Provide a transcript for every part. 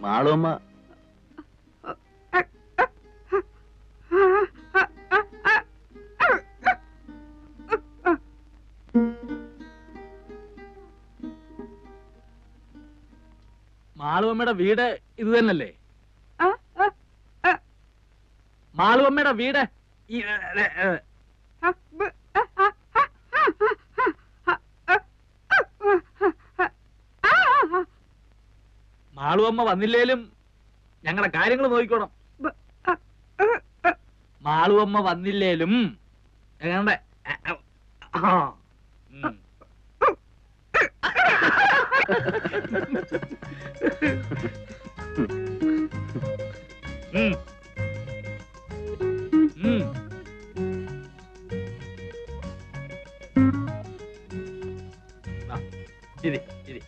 മാളുമ്മ മാളുവമ്മയുടെ വീട് ഇത് തന്നല്ലേ? മാളുവമ്മയുടെ വീട് മാളുവമ്മ വന്നില്ലേലും ഞങ്ങളെ കാര്യങ്ങൾ നോക്കിക്കോണം. മാളുവമ്മ വന്നില്ലേലും ഞങ്ങളുടെ ഇരി ഇരി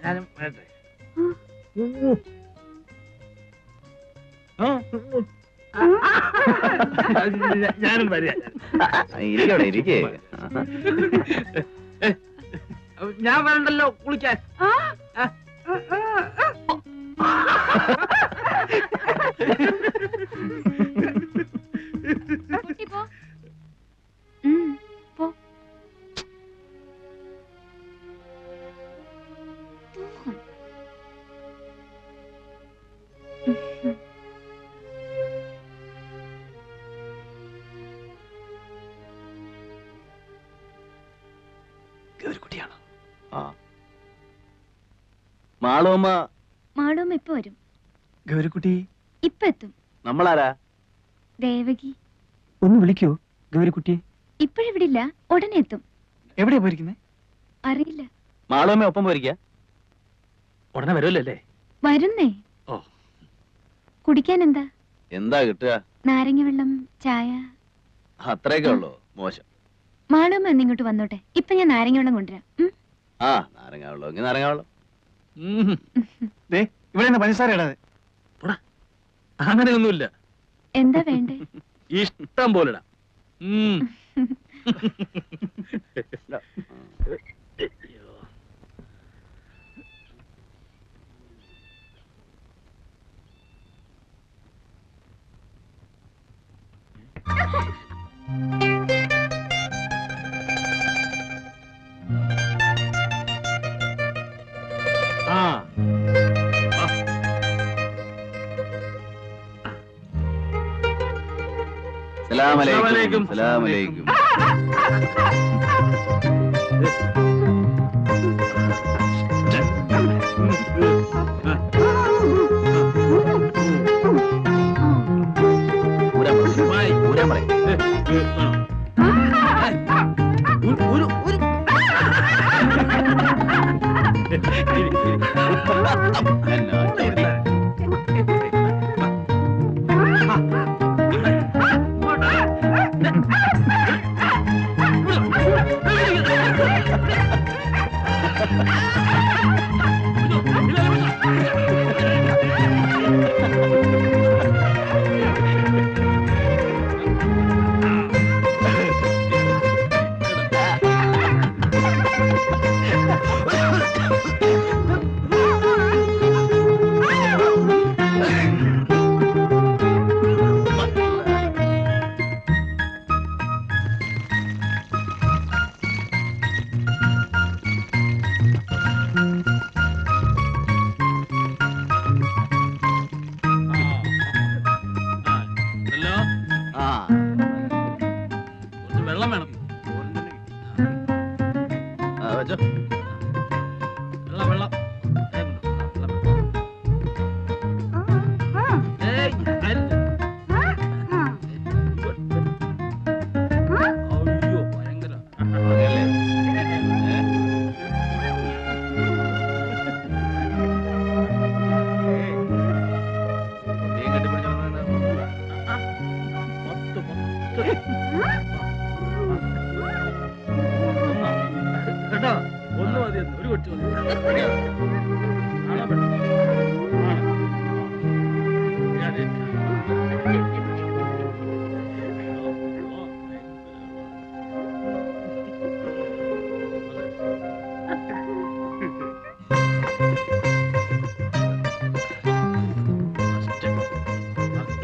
ഞാനും വരട്ടെ. ഞാനും വരിക. ഇരിക്കേ ഞാൻ വരണ്ടല്ലോ കുളിക്കാൻ. ഗൗരിക്കുട്ടിയാണ്. മാളുമ്മ മാളുമ്മ ഇപ്പൊ വരും. ഗൗരിക്കുട്ടി ഇപ്പൊ എത്തും. നമ്മളാരാ? ദേവകി. ഒന്ന് വിളിക്കൂ ഗൗരിക്കുട്ടി. ഇപ്പോഴിവിടില്ല, ഉടനെ എത്തും. എവിടെയാ പോയിരിക്കുന്നേ? അറിയില്ല. മാളുമ്മ ഒപ്പം പോയിരിക്ക? ഉടനെ വരുമല്ലേ? വരുന്നേ. ഓ, കുടിക്കാൻ എന്താ? എന്താ കിട്ടുക? നാരങ്ങ വെള്ളം, ചായ. അത്രയൊക്കെ ഉള്ളൂ? മോശം. മാളുമ്മ ഇങ്ങോട്ട് വന്നോട്ടെ. ഇപ്പൊ ഞാൻ നാരങ്ങ വെള്ളം കൊണ്ടുവരാം. ആ, നാരങ്ങ വെള്ളം എങ്കിൽ നാരങ്ങ വെള്ളം. ഇവിടെ പഞ്ചസാര ഇടാതെ. അങ്ങനെയൊന്നുമില്ല. എന്താ വേണ്ടേ? ഇഷ്ടം പോലെ ഇടാം. സലാമലൈക്കും. സലാമലൈക്കും.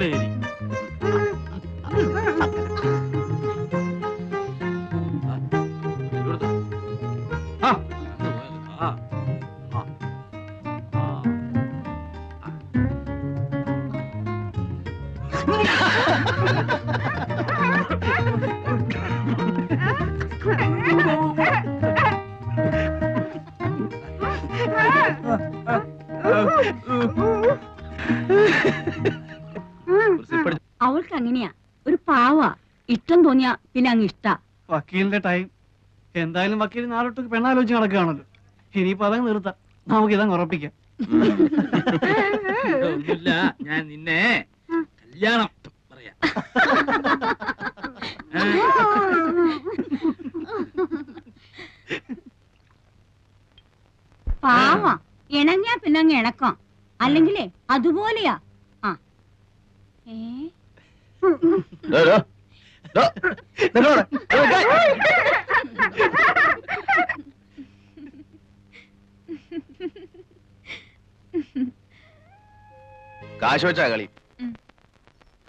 ശരി. ഇവിടുത്തെ. ആ, ആ, ആ, ആ. ഒരു sip അടിച്ച്. അവൾക്ക് അങ്ങനെയാ, ഒരു പാവാ. ഇഷ്ടം തോന്നിയാ പിന്നെ അങ്ങ് ഇഷ്ടാ. വക്കീലിന്റെ ടൈം. എന്തായാലും വക്കീൽ നാളൊട്ട് പെണ്ണാലോചിച്ച് നടക്കുകയാണല്ലോ. ഇനിയിപ്പോ അതങ്ങ് നിർത്താം, നമുക്ക് ഇതങ്ങ് ഉറപ്പിക്കാം. ഒന്നുമില്ല, ഞാൻ നിന്നെ കല്യാണം പറയാം. പാവാ, ഇണങ്ങിയാ പിന്നെ അങ്ങ് ഇണക്കാം. അല്ലെങ്കിലേ അതുപോലെയാ. ആ ഏ ഡോ, ഡോ. ഡോ, നിന്നോട്. കാശ് വെച്ചാ കളി. ഉം.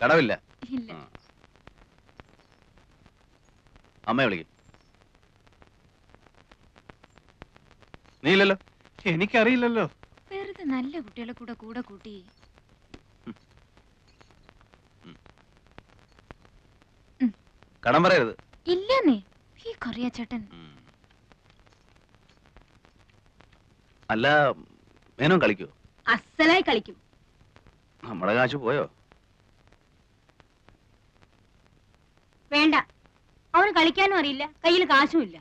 കടവില്ല. ഇല്ല. ആ. അമ്മയെ വിളിക്കും. നീ ഇല്ലല്ലോ. എനിക്കറിയില്ലല്ലോ. വെറുതെ നല്ല കുട്ടികളെ കൂടെ കൂടെ കൂട്ടി. കടം പറയരുത്. ഇല്ലെന്നേ, ഈ കറിയാച്ചേട്ടൻ. അല്ല, മേനോൻ കളിക്കോ? അസലായി കളിക്കും. നമ്മുടെ കാശ് പോയോ? വേണ്ട, അവന് കളിക്കാനും അറിയില്ല, കയ്യിൽ കാശും ഇല്ല.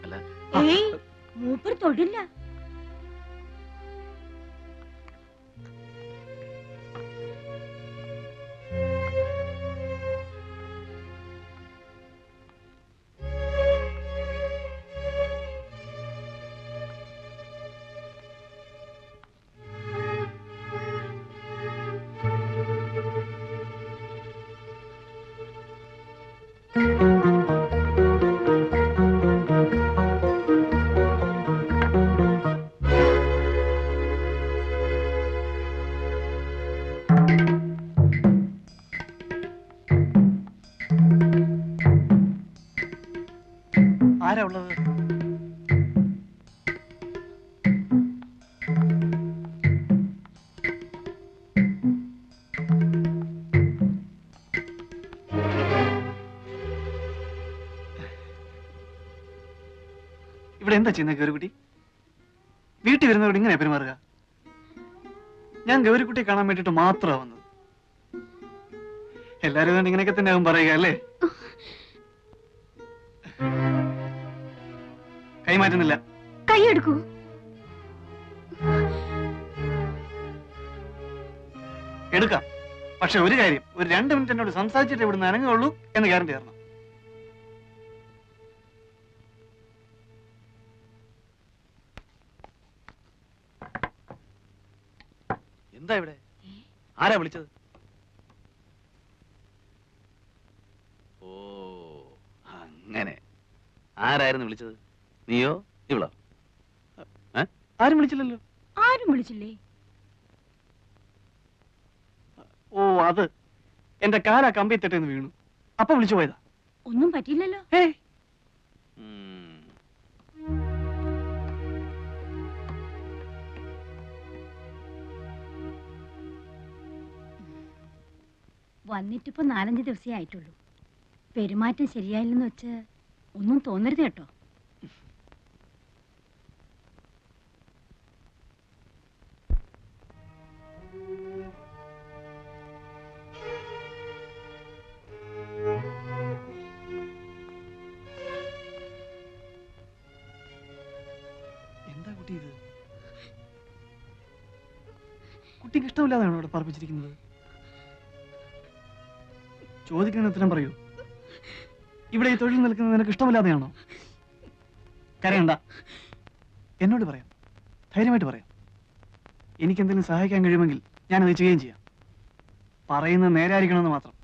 അല്ല, ഏയ്, മൂപ്പർ തൊടില്ല. ആരാ ഉള്ളത്? ഇവിടെ എന്താ ചെയ്യുന്നത് ഗൗരിക്കുട്ടി? വീട്ടിൽ വരുന്നവരോട് ഇങ്ങനെ പെരുമാറുക? ഞാൻ ഗൗരിക്കുട്ടിയെ കാണാൻ വേണ്ടിട്ട് മാത്രമാ വന്നത്. എല്ലാരും അതുകൊണ്ട് ഇങ്ങനെയൊക്കെ തന്നെ ആവും പറയുക അല്ലേ? കൈമാറ്റുന്നില്ല. കൈയെടുക്കൂ. എടുക്കാം, പക്ഷെ ഒരു കാര്യം, ഒരു 2 മിനിറ്റ് എന്നോട് സംസാരിച്ചിട്ട് ഇവിടുന്ന് അനങ്ങുള്ളൂ എന്ന് ഗ്യാരണ്ടി തരണം. എന്താ ഇവിടെ? ആരാ വിളിച്ചത്? ഓ, അങ്ങനെ. ആരായിരുന്നു വിളിച്ചത്? നീയോ ഇവളോ? ആരും വിളിച്ചില്ലല്ലോ. ആരും വിളിച്ചില്ലേ? ഓ, അത് എന്റെ കാലാ കമ്പി തെറ്റെന്ന് വീണു, അപ്പൊ വിളിച്ചു പോയതാ. ഒന്നും പറ്റിയില്ലല്ലോ. ഏയ്, വന്നിട്ടിപ്പോ 4-5 ദിവസമേ ആയിട്ടുള്ളൂ. പെരുമാറ്റം ശരിയായില്ലെന്ന് വെച്ച് ഒന്നും തോന്നരുത് കേട്ടോ. എന്താ കുട്ടി ഇത്? കുട്ടിക്ക് ഇഷ്ടമില്ലാതെയാണോ ഇവിടെ പറപ്പിച്ചിരിക്കുന്നത്? ചോദിക്കുന്ന ഉത്തരം പറയൂ. ഇവിടെ ഈ തൊഴിൽ നിൽക്കുന്നത് നിനക്ക് ഇഷ്ടമില്ലാതെയാണോ? കരയണ്ട, എന്നോട് പറയാം, ധൈര്യമായിട്ട് പറയാം. എനിക്കെന്തെങ്കിലും സഹായിക്കാൻ കഴിയുമെങ്കിൽ ഞാനത് ചെയ്യുകയും ചെയ്യാം. പറയുന്നത് നേരായിരിക്കണമെന്ന് മാത്രം.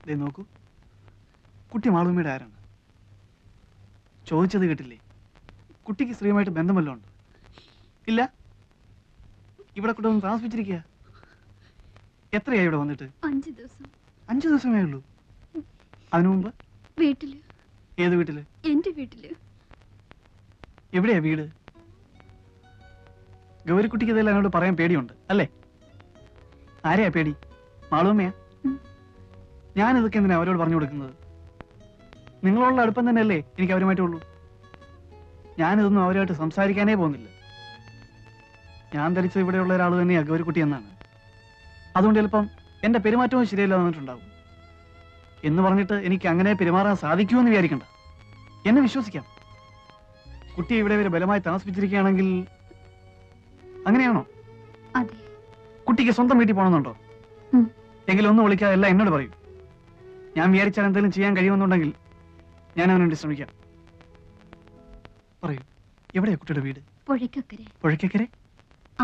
ദേ നോക്കൂ, കുട്ടി മാളൂമ്മയുടെ ആരാണ്? ചോദിച്ചത് കേട്ടില്ലേ? കുട്ടിക്ക് സ്ത്രീയുമായിട്ട് ബന്ധമല്ലോ ഉണ്ട്. ഇല്ല, ഇവിടെ കൂടെ ഒന്ന് താമസിപ്പിച്ചിരിക്കുക. എത്രയായി ഇവിടെ വന്നിട്ട്? 5 ദിവസം. 5 ദിവസമേ ഉള്ളൂ. അതിനു മുമ്പ് വീട്ടില്. ഏത് വീട്ടില്? എന്റെ വീട്ടില്. എവിടെയാ വീട്? ഗൗരിക്കുട്ടിക്ക് ഇതെല്ലാം എന്നോട് പറയാൻ പേടിയുണ്ട് അല്ലേ? ആരെയാ പേടി? മാളുമ്മയാ? ഞാൻ ഇതൊക്കെ എന്തിനാ അവരോട് പറഞ്ഞു കൊടുക്കുന്നത്? നിങ്ങളോടുള്ള അടുപ്പം തന്നെയല്ലേ എനിക്ക് അവരുമായിട്ടുള്ളൂ. ഞാനിതൊന്നും അവരുമായിട്ട് സംസാരിക്കാനേ പോകുന്നില്ല. ഞാൻ ധരിച്ചത് ഇവിടെയുള്ള ഒരാൾ തന്നെയാ ഗൗരിക്കുട്ടി എന്നാണ്. അതുകൊണ്ട് ചിലപ്പം എന്റെ പെരുമാറ്റവും ശരിയല്ല വന്നിട്ടുണ്ടാവും. എന്ന് പറഞ്ഞിട്ട് എനിക്ക് അങ്ങനെ പെരുമാറാൻ സാധിക്കുമെന്ന് വിചാരിക്കണ്ട. എന്നെ വിശ്വസിക്കാം. കുട്ടിയെ ഇവിടെ വരെ ബലമായി താമസിപ്പിച്ചിരിക്കുകയാണെങ്കിൽ അങ്ങനെയാണോ? അതെ. കുട്ടിക്ക് സ്വന്തം വീട്ടിൽ പോകണമെന്നുണ്ടോ? ഉം. എങ്കിലും ഒന്ന് വിളിക്കാതെ എല്ലാം എന്നോട് പറയൂ. ഞാൻ വിചാരിച്ചാൽ എന്തെങ്കിലും ചെയ്യാൻ കഴിയുമെന്നുണ്ടെങ്കിൽ ഞാൻ അവന് വേണ്ടി ശ്രമിക്കാം. പറയൂ, എവിടെയാ കുട്ടിയുടെ വീട്? പുഴയ്ക്കക്കരെ. പുഴയ്ക്കക്കരെ?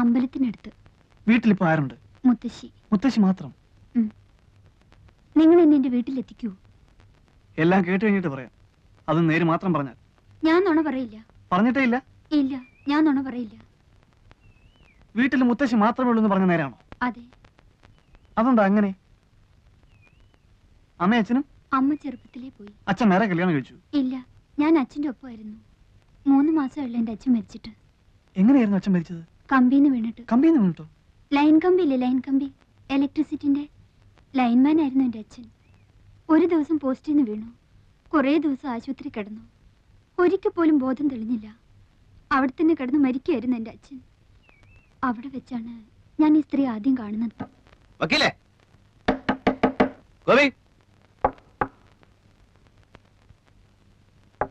അമ്പലത്തിനടുത്ത്. വീട്ടിലിപ്പോ ആരുണ്ട്? മുത്തശ്ശി. മുത്തശ്ശി മാത്രം? നിങ്ങൾ എന്നെ എന്റെ വീട്ടിലെത്തിക്കൂ. എല്ലാം കേട്ട് കഴിഞ്ഞിട്ട് പറയാം. അത് നേര് മാത്രം പറഞ്ഞാൽ. ഞാൻ നുണ പറയില്ല. പറഞ്ഞിട്ടേ ഇല്ല? ഇല്ല, ഞാൻ നുണ പറയില്ല. വീട്ടിൽ മുത്തശ്ശി മാത്രമേ ഉള്ളൂ എന്ന് പറഞ്ഞ നേരാണോ? അതെ. അതെന്താ അങ്ങനെ? അമ്മയും അച്ഛനും? അമ്മ ചെറുപ്പത്തിലേ പോയി. അച്ഛൻ വേറെ കല്യാണം കഴിച്ചു? ഇല്ല, ഞാൻ അച്ഛന്റെ ഒപ്പമായിരുന്നു. 3 മാസമുള്ള എന്റെ അച്ഛൻ മരിച്ചിട്ട്. എങ്ങനെയായിരുന്നു അച്ഛൻ മരിച്ചത്? കമ്പിന്ന് വീണിട്ട്. കമ്പിന്ന് വീണിട്ടോ? ലൈൻ കമ്പി ഇല്ലേ, ലൈൻ കമ്പി, ഇലക്ട്രിസിറ്റിന്റെ ലൈൻമാൻ ആയിരുന്നു എന്റെ അച്ഛൻ. ഒരു ദിവസം പോസ്റ്റിൽ നിന്ന് വീണു. കുറേ ദിവസം ആശുപത്രി കിടന്നു. ഒരിക്കൽ പോലും ബോധം തെളിഞ്ഞില്ല. അവിടെ തന്നെ കിടന്ന് മരിക്കുകയായിരുന്നു എന്റെ അച്ഛൻ. അവിടെ വെച്ചാണ് ഞാൻ ഈ സ്ത്രീ ആദ്യം കാണുന്നത്. വക്കീലേ, ഗോപി,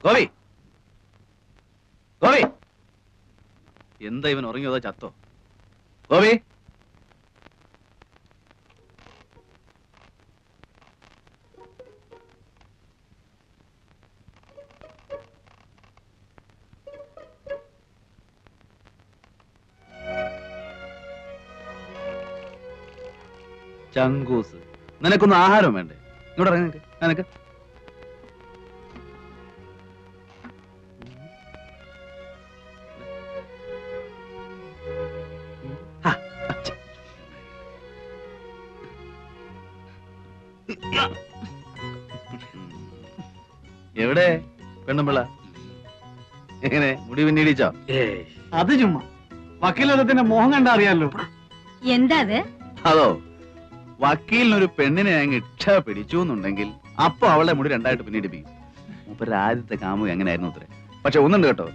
ഗോപി, ഗോപി, എന്താ ഇവൻ ഉറങ്ങിയതോ ചത്തോ? ഗോപി, ചങ്കൂസ്, നിനക്കൊന്നും ആഹാരം വേണ്ടേ? ഇങ്ങോട്ട് ഇറങ്ങി നിനക്ക്. നിനക്ക് എവിടെ പെണ്ണുമ്പിള്ള? എങ്ങനെ മുടി പിന്നീടിച്ചോ? അത് ചുമ്മാ വക്കീലത്തിന്റെ മോഹം കണ്ടാ അറിയാലോ. എന്താ അത്? അതോ, വക്കീലിനൊരു പെണ്ണിനെ അങ്ങ് ഇച്ഛ പിടിച്ചു എന്നുണ്ടെങ്കിൽ അപ്പൊ അവളെ മുടി 2ആയിട്ട് പിന്നീടിപ്പിക്കും. മൂപ്പര് ആദ്യത്തെ കാമുക അങ്ങനെയായിരുന്നു അത്രേ. പക്ഷെ ഒന്നുണ്ട് കേട്ടോ,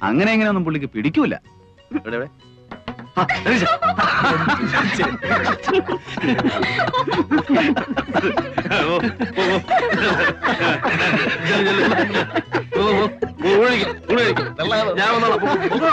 അങ്ങനെ എങ്ങനെയൊന്നും പുള്ളിക്ക് പിടിക്കൂല. എവിടെ എവിടെ? ആ, രതീഷ്. ഓ, ഓ, ഓ. ചെല്ല്, ചെല്ല്. ഓ, ഓ, ഓ, ഊഴിക്ക്, ഊഴിക്ക്. ഞാൻ വന്നോളാം. പോ, പോ.